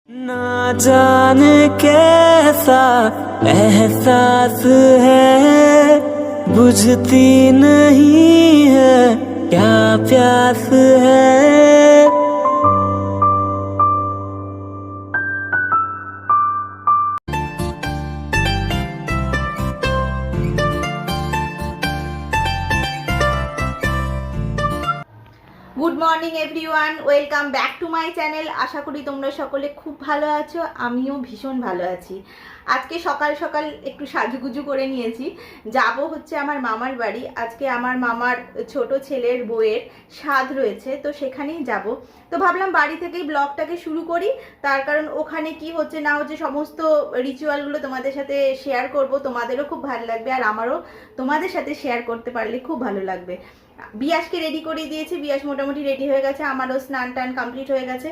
ना जाने कैसा एहसास है, बुझती नहीं है क्या प्यास है। Good morning everyone, welcome back to my channel. আশা করি তোমরা সকলে খুব ভালো আছো, আমিও ভীষণ ভালো আছি। আজকে সকাল সকাল একটু সাজুগুজু করে নিয়েছি, যাব হচ্ছে আমার মামার বাড়ি। আজকে আমার মামার ছোট ছেলের বউয়ের সাধ রয়েছে, তো সেখানেই যাব। তো ভাবলাম বাড়ি থেকেই ব্লগটাকে শুরু করি, তার কারণ ওখানে কি হচ্ছে না হচ্ছে সমস্ত রিচুয়ালগুলো তোমাদের সাথে শেয়ার করব। তোমাদেরও খুব ভালো লাগবে, আর আমারও তোমাদের সাথে শেয়ার করতে পারলে খুব ভালো লাগবে। বিয়াসকে রেডি করে দিয়েছি, বিয়াস মোটামুটি রেডি হয়ে গেছে, আমারও স্নান টান কমপ্লিট হয়ে গেছে।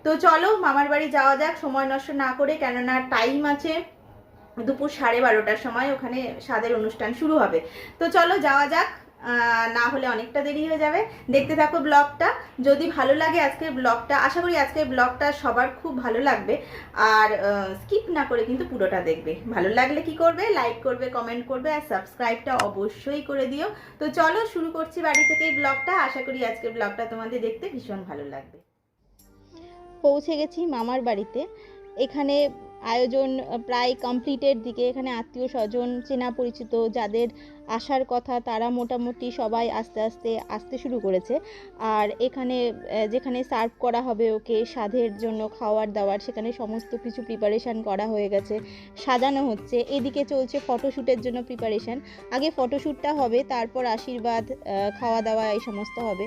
তো চলো মামার বাড়ি যাওয়া যাক, সময় নষ্ট না করে, কেননা টাইম আছে দুপুর 12:30টার সময় ওখানে সাধের অনুষ্ঠান শুরু হবে। তো চলো যাওয়া যাক, না হলে অনেকটা দেরি হয়ে যাবে। দেখতে থাকো ব্লগটা, যদি ভালো লাগে আজকের ব্লগটা, আশা করি আজকের ব্লগটা সবার খুব ভালো লাগবে। আর স্কিপ না করে কিন্তু পুরোটা দেখবে। ভালো লাগলে কি করবে, লাইক করবে, কমেন্ট করবে, আর সাবস্ক্রাইবটা অবশ্যই করে দিও। তো চলো শুরু করছি বাড়ি থেকেই ব্লগটা। আশা করি আজকের ব্লগটা তোমাদের দেখতে ভীষণ ভালো লাগবে। পৌঁছে গেছি মামার বাড়িতে। এখানে আয়োজন প্রায় কমপ্লিটের দিকে। এখানে আত্মীয় স্বজন, চেনা পরিচিত যাদের আসার কথা তারা মোটামুটি সবাই আস্তে আস্তে আসতে শুরু করেছে। আর এখানে যেখানে সার্ভ করা হবে ওকে সাধের জন্য খাওয়ার দাওয়ার, সেখানে সমস্ত কিছু প্রিপারেশান করা হয়ে গেছে, সাজানো হচ্ছে। এদিকে চলছে ফটোশ্যুটের জন্য প্রিপারেশান। আগে ফটোশ্যুটটা হবে, তারপর আশীর্বাদ, খাওয়া দাওয়া এই সমস্ত হবে।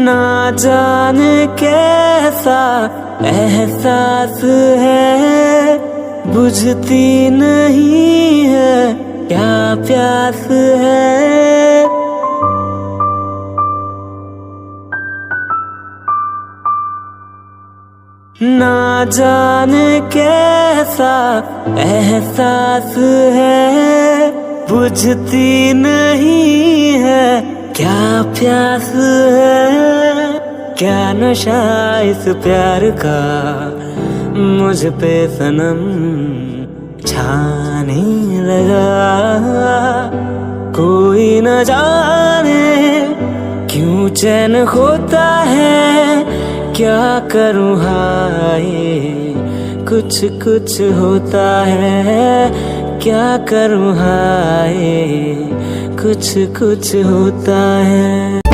ना जाने कैसा एहसास है, बुझती नहीं है क्या प्यास है। ना जाने कैसा एहसास है, बुझती नहीं है क्या प्यास है। क्या नशा इस प्यार का मुझ पे सनम छाने लगा। कोई न जाने क्यों चैन खोता है, क्या करूँ हाय कुछ कुछ होता है। क्या करूँ हाय कुछ कुछ होता है।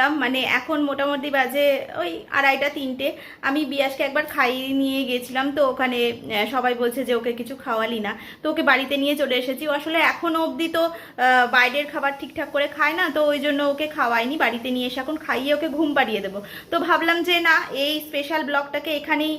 উঠলাম, মানে এখন মোটামুটি বাজে ওই 2:30-3টে। আমি বিয়াসকে একবার খাইয়ে নিয়ে গেছিলাম, তো ওখানে সবাই বলছে যে ওকে কিছু খাওয়ালি না, তো ওকে বাড়িতে নিয়ে চলে এসেছি। ও আসলে এখনও অবধি তো বাইরের খাবার ঠিকঠাক করে খায় না, তো ওই জন্য ওকে খাওয়াইনি, বাড়িতে নিয়ে এসে এখন খাইয়ে ওকে ঘুম পাড়িয়ে দেবো। তো ভাবলাম যে না, এই স্পেশাল ব্লগটাকে এখানেই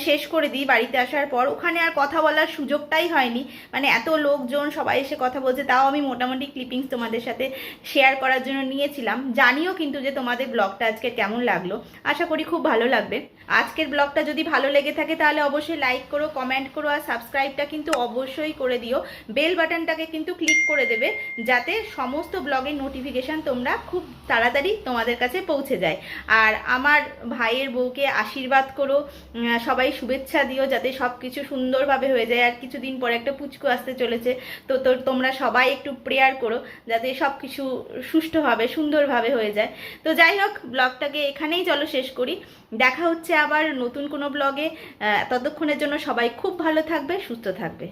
শেষ করে দিই। বাড়িতে আসার পর ওখানে আর কথা বলার সুযোগটাই হয়নি, মানে এত লোকজন সবাই এসে কথা বলছে, তাও আমি মোটামুটি ক্লিপিংস তোমাদের সাথে শেয়ার করার জন্য নিয়েছিলাম। জানিও কিন্তু যে তোমাদের ব্লগটা আজকে কেমন লাগলো, আশা করি খুব ভালো লাগবে। আজকের ব্লগটা যদি ভালো লেগে থাকে তাহলে অবশ্যই লাইক করো, কমেন্ট করো, আর সাবস্ক্রাইবটা কিন্তু অবশ্যই করে দিও। বেল বাটনটাকে কিন্তু ক্লিক করে দেবে, যাতে সমস্ত ব্লগের নোটিফিকেশান তোমরা খুব তাড়াতাড়ি তোমাদের কাছে পৌঁছে যায়। আর আমার ভাইয়ের বউকে আশীর্বাদ করো, সবাই শুভেচ্ছা দিও যাতে সব কিছু সুন্দরভাবে হয়ে যায়। আর কিছুদিন পরে একটা পুচকু আসতে চলেছে, তো তোমরা সবাই একটু প্রেয়ার করো যাতে সব কিছু সুষ্ঠুভাবে সুন্দরভাবে হয়ে যায়। তো যাই হোক, ব্লগটাকে এখানেই চলো শেষ করি। দেখা হচ্ছে আবার নতুন কোনো ব্লগে। ততক্ষণের জন্য সবাই খুব ভালো থাকবে, সুস্থ থাকবে।